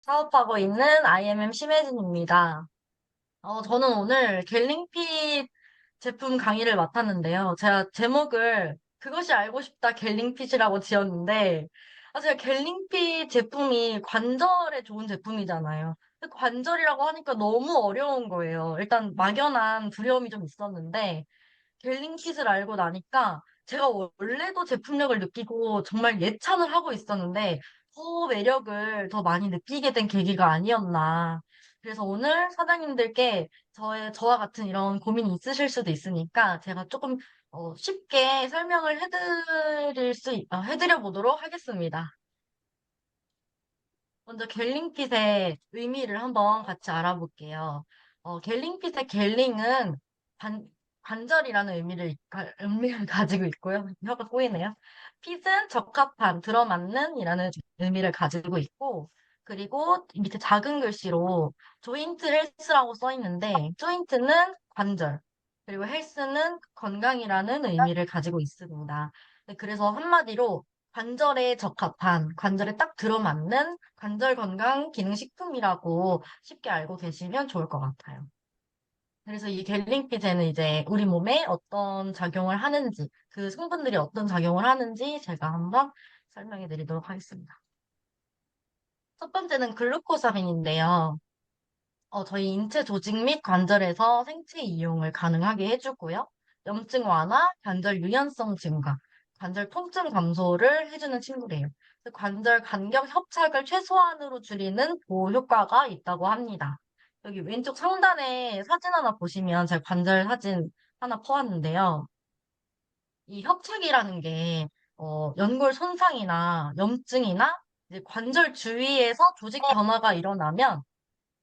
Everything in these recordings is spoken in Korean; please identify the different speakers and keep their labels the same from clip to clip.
Speaker 1: 사업하고 있는 IMM 심혜진입니다. 저는 오늘 갤링핏 제품 강의를 맡았는데요. 제가 제목을 그것이 알고 싶다 갤링핏이라고 지었는데, 제가 갤링핏 제품이 관절에 좋은 제품이잖아요. 근데 관절이라고 하니까 너무 어려운 거예요. 일단 막연한 두려움이 좀 있었는데, 갤링핏을 알고 나니까 제가 원래도 제품력을 느끼고 정말 예찬을 하고 있었는데 더 매력을 더 많이 느끼게 된 계기가 아니었나. 그래서 오늘 사장님들께 저와 같은 이런 고민이 있으실 수도 있으니까 제가 조금 쉽게 설명을 해드려 보도록 하겠습니다. 먼저 갤링핏의 의미를 한번 같이 알아볼게요. 갤링핏의 갤링은 관, 관절이라는 의미를 가지고 있고요. 혀가 꼬이네요. 핏은 적합한, 들어맞는 이라는 의미를 가지고 있고, 그리고 밑에 작은 글씨로 조인트 헬스라고 써 있는데, 조인트는 관절, 그리고 헬스는 건강이라는 의미를 가지고 있습니다. 네, 그래서 한마디로 관절에 적합한, 관절에 딱 들어맞는 관절 건강 기능식품이라고 쉽게 알고 계시면 좋을 것 같아요. 그래서 이 갤링피제는 이제 우리 몸에 어떤 작용을 하는지, 그 성분들이 어떤 작용을 하는지 제가 한번 설명해 드리도록 하겠습니다. 첫 번째는 글루코사민인데요. 저희 인체 조직 및 관절에서 생체 이용을 가능하게 해주고요. 염증 완화, 관절 유연성 증가, 관절 통증 감소를 해주는 친구래요. 관절 간격 협착을 최소한으로 줄이는 보호 효과가 있다고 합니다. 여기 왼쪽 상단에 사진 하나 보시면 제 관절 사진 하나 퍼왔는데요. 이 협착이라는 게 연골 손상이나 염증이나 이제 관절 주위에서 조직 변화가 일어나면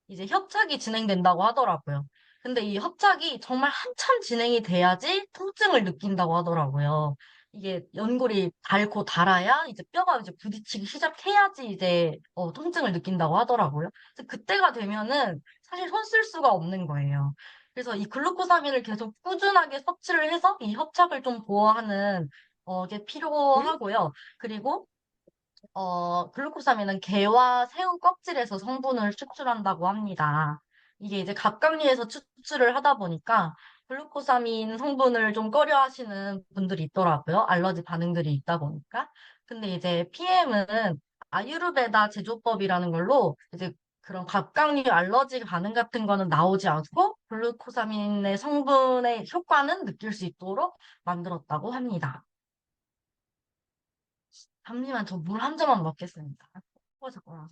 Speaker 1: 이제 협착이 진행된다고 하더라고요. 근데 이 협착이 정말 한참 진행이 돼야지 통증을 느낀다고 하더라고요. 이게 연골이 닳고 닳아야 이제 뼈가 이제 부딪히기 시작해야지 이제 통증을 느낀다고 하더라고요. 그래서 그때가 되면은 사실 손 쓸 수가 없는 거예요. 그래서 이 글루코사민을 계속 꾸준하게 섭취를 해서 이 협착을 좀 보호하는 게 필요하고요. 그리고 글루코사민은 게와 새우 껍질에서 성분을 추출한다고 합니다. 이게 이제 갑각류에서 추출을 하다 보니까 글루코사민 성분을 좀 꺼려 하시는 분들이 있더라고요. 알러지 반응들이 있다 보니까. 근데 이제 PM은 아유르베다 제조법이라는 걸로 이제 그런 갑각류 알러지 반응 같은 거는 나오지 않고 글루코사민의 성분의 효과는 느낄 수 있도록 만들었다고 합니다. 잠시만 저 물 한 잔만 먹겠습니다. 잠깐만.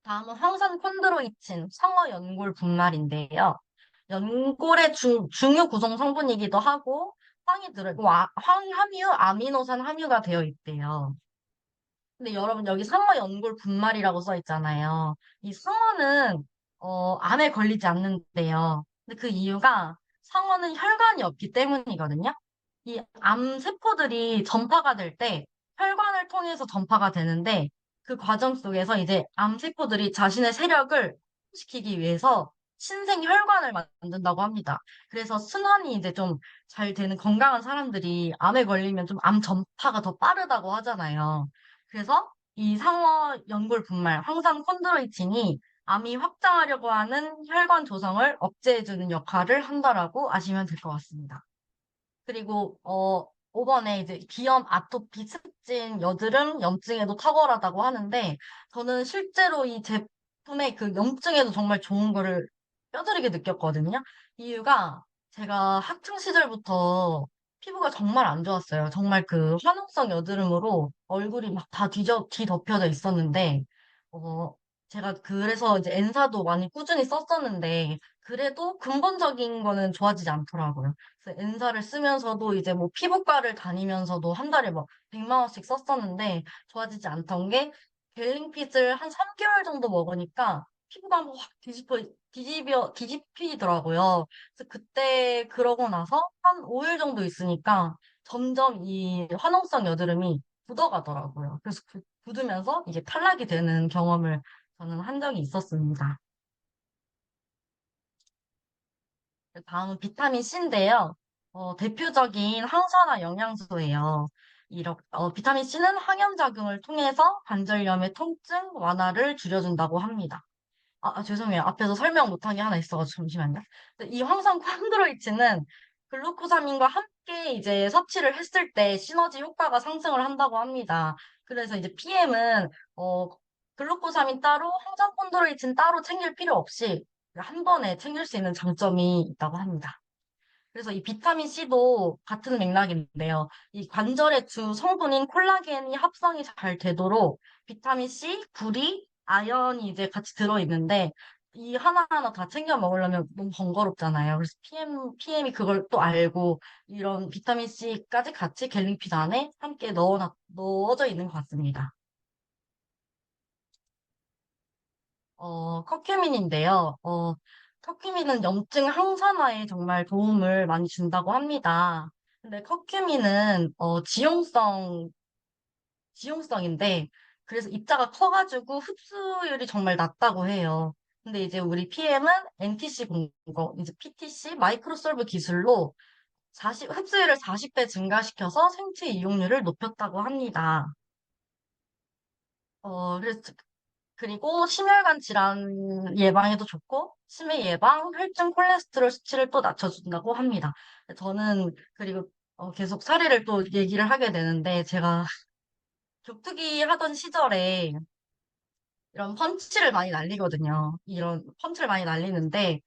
Speaker 1: 다음은 황산 콘드로이친 성어 연골 분말인데요. 연골의 중요 구성 성분이기도 하고 황함유, 아미노산 함유가 되어 있대요. 근데 여러분 여기 상어 연골 분말이라고 써 있잖아요. 이 상어는 암에 걸리지 않는데요. 근데 그 이유가 상어는 혈관이 없기 때문이거든요. 이 암 세포들이 전파가 될 때 혈관을 통해서 전파가 되는데 그 과정 속에서 이제 암 세포들이 자신의 세력을 시키기 위해서 신생 혈관을 만든다고 합니다. 그래서 순환이 이제 좀 잘 되는 건강한 사람들이 암에 걸리면 좀 암 전파가 더 빠르다고 하잖아요. 그래서 이 상어 연골 분말, 황산 콘드로이친이 암이 확장하려고 하는 혈관 조성을 억제해주는 역할을 한다라고 아시면 될 것 같습니다. 그리고 5번에 이제 비염, 아토피, 습진, 여드름, 염증에도 탁월하다고 하는데 저는 실제로 이 제품의 그 염증에도 정말 좋은 거를 뼈저리게 느꼈거든요. 이유가 제가 학창 시절부터 피부가 정말 안 좋았어요. 정말 그 화농성 여드름으로 얼굴이 막 다 뒤덮여져 있었는데 어, 제가 그래서 이제 엔사도 많이 꾸준히 썼었는데 그래도 근본적인 거는 좋아지지 않더라고요. 그래서 엔사를 쓰면서도 이제 뭐 피부과를 다니면서도 한 달에 막 100만 원씩 썼었는데 좋아지지 않던 게 벨링핏을 한 3개월 정도 먹으니까 피부가 확 뒤집히더라고요. 그래서 그때 그러고 나서 한 5일 정도 있으니까 점점 이 화농성 여드름이 굳어가더라고요. 그래서 굳으면서 이게 탈락이 되는 경험을 저는 한 적이 있었습니다. 다음은 비타민 C인데요. 대표적인 항산화 영양소예요. 비타민 C는 항염작용을 통해서 관절염의 통증 완화를 줄여준다고 합니다. 죄송해요. 앞에서 설명 못한 게 하나 있어가지고 잠시만요. 근데 이 황산 콘드로이친은 글루코사민과 함께 이제 섭취를 했을 때 시너지 효과가 상승을 한다고 합니다. 그래서 이제 PM은 글루코사민 따로, 황산 콘드로이친 따로 챙길 필요 없이 한 번에 챙길 수 있는 장점이 있다고 합니다. 그래서 이 비타민 C도 같은 맥락인데요. 이 관절의 주 성분인 콜라겐이 합성이 잘 되도록 비타민 C, 구리, 아연이 이제 같이 들어있는데 이 하나하나 다 챙겨 먹으려면 너무 번거롭잖아요. 그래서 PM이 그걸 또 알고 이런 비타민 C까지 같이 갤링피드 안에 함께 넣어져 있는 것 같습니다. 커큐민인데요. 커큐민은 염증 항산화에 정말 도움을 많이 준다고 합니다. 근데 커큐민은 지용성인데, 그래서 입자가 커가지고 흡수율이 정말 낮다고 해요. 근데 이제 우리 PM은 NTC 공거, 이제 PTC 마이크로솔브 기술로 흡수율을 40배 증가시켜서 생체 이용률을 높였다고 합니다. 그래서 그리고 심혈관 질환 예방에도 좋고, 치매 예방, 혈중 콜레스테롤 수치를 또 낮춰준다고 합니다. 저는, 그리고 계속 사례를 또 얘기를 하게 되는데, 제가 격투기 하던 시절에 이런 펀치를 많이 날리거든요. 이런 펀치를 많이 날리는데,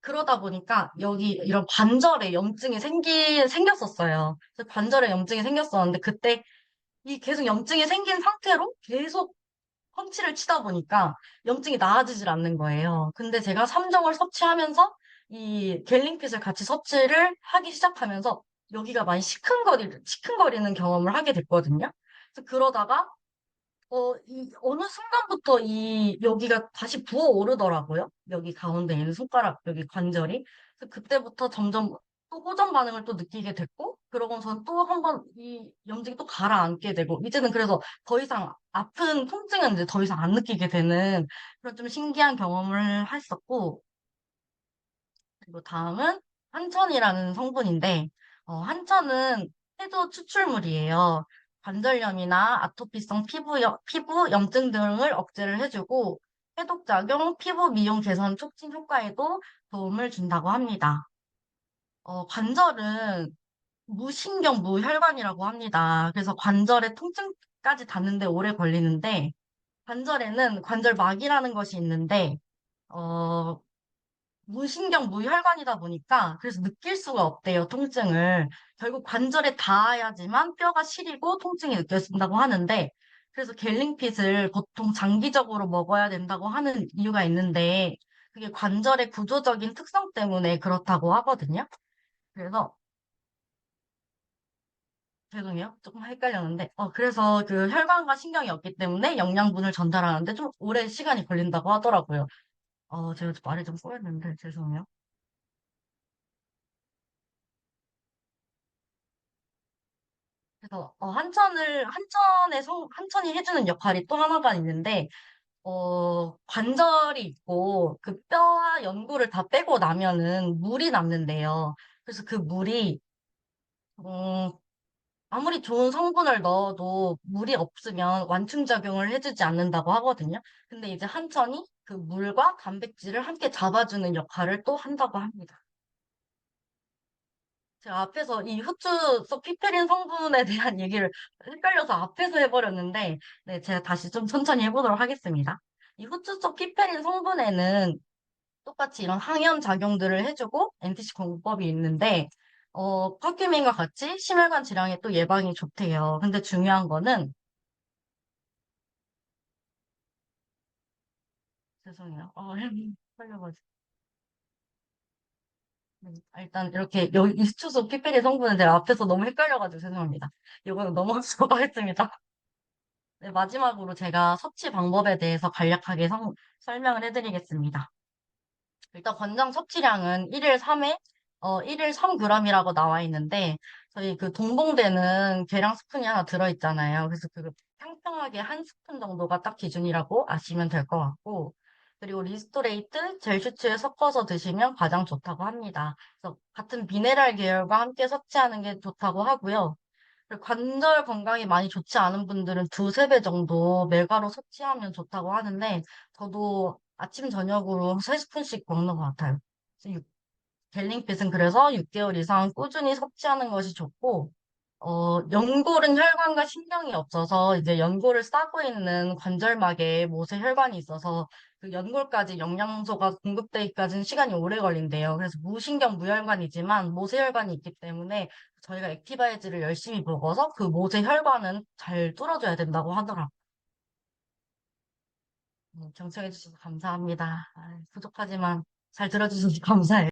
Speaker 1: 그러다 보니까 여기 이런 관절에 생겼었어요. 그래서 관절에 염증이 생겼었는데, 그때 이 계속 염증이 생긴 상태로 계속 펀치를 치다 보니까 염증이 나아지질 않는 거예요. 근데 제가 3종을 섭취하면서 이 갤링핏을 같이 섭취를 하기 시작하면서 여기가 많이 시큰거리는 경험을 하게 됐거든요. 그래서 그러다가 어느 순간부터 여기가 다시 부어오르더라고요. 여기 가운데 있는 손가락, 여기 관절이. 그래서 그때부터 점점 또 호전 반응을 또 느끼게 됐고, 그러고선 또 한 번 이 염증이 또 가라앉게 되고, 이제는 그래서 더 이상 아픈 통증은 이제 더 이상 안 느끼게 되는 그런 좀 신기한 경험을 했었고, 그리고 다음은 한천이라는 성분인데, 한천은 해도 추출물이에요. 관절염이나 아토피성 피부 염증 등을 억제를 해주고, 해독작용, 피부 미용 개선 촉진 효과에도 도움을 준다고 합니다. 관절은 무신경 무혈관이라고 합니다. 그래서 관절의 통증까지 닿는데 오래 걸리는데, 관절에는 관절막이라는 것이 있는데, 어, 무신경 무혈관이다 보니까 그래서 느낄 수가 없대요, 통증을. 결국 관절에 닿아야지만 뼈가 시리고 통증이 느껴진다고 하는데 그래서 갤링핏을 보통 장기적으로 먹어야 된다고 하는 이유가 있는데 그게 관절의 구조적인 특성 때문에 그렇다고 하거든요. 그래서 죄송해요. 조금 헷갈렸는데 그래서 그 혈관과 신경이 없기 때문에 영양분을 전달하는데 좀 오래 시간이 걸린다고 하더라고요. 제가 말을 좀 꼬였는데 죄송해요. 그래서 한천이 해주는 역할이 또 하나가 있는데 관절이 있고 그 뼈와 연골을 다 빼고 나면은 물이 남는데요. 그래서 그 물이 음, 아무리 좋은 성분을 넣어도 물이 없으면 완충작용을 해주지 않는다고 하거든요. 근데 이제 한천이 그 물과 단백질을 함께 잡아주는 역할을 또 한다고 합니다. 제가 앞에서 이 후추 피페린 성분에 대한 얘기를 헷갈려서 앞에서 해버렸는데, 네, 제가 다시 좀 천천히 해보도록 하겠습니다. 이 후추 속 피페린 성분에는 똑같이 이런 항염 작용들을 해주고 NTC 공법이 있는데, 파큐민과 같이 심혈관 질환의 또 예방이 좋대요. 근데 중요한 거는, 죄송해요. 헷갈려가지고. 일단 이렇게 여기 이 후추 속 피페린 성분은 제가 앞에서 너무 헷갈려가지고 죄송합니다. 이거는 넘어가도록 하겠습니다. 네, 마지막으로 제가 섭취 방법에 대해서 간략하게 설명을 해드리겠습니다. 일단 권장 섭취량은 1일 3회, 1일 3g이라고 나와 있는데, 저희 그 동봉되는 계량 스푼이 하나 들어있잖아요. 그래서 그 평평하게 한 스푼 정도가 딱 기준이라고 아시면 될 것 같고, 그리고 리스토레이트, 젤슈츠에 섞어서 드시면 가장 좋다고 합니다. 그래서 같은 미네랄 계열과 함께 섭취하는 게 좋다고 하고요. 그리고 관절 건강이 많이 좋지 않은 분들은 두세 배 정도 메가로 섭취하면 좋다고 하는데, 저도 아침, 저녁으로 세 스푼씩 먹는 것 같아요. 그래서 갤링핏은 그래서 6개월 이상 꾸준히 섭취하는 것이 좋고, 연골은 혈관과 신경이 없어서 이제 연골을 싸고 있는 관절막에 모세 혈관이 있어서 그 연골까지 영양소가 공급되기까지는 시간이 오래 걸린대요. 그래서 무신경 무혈관이지만 모세 혈관이 있기 때문에 저희가 액티바이즈를 열심히 먹어서 그 모세 혈관은 잘 뚫어줘야 된다고 하더라고요. 경청해주셔서 감사합니다. 부족하지만 잘 들어주셔서 감사해요.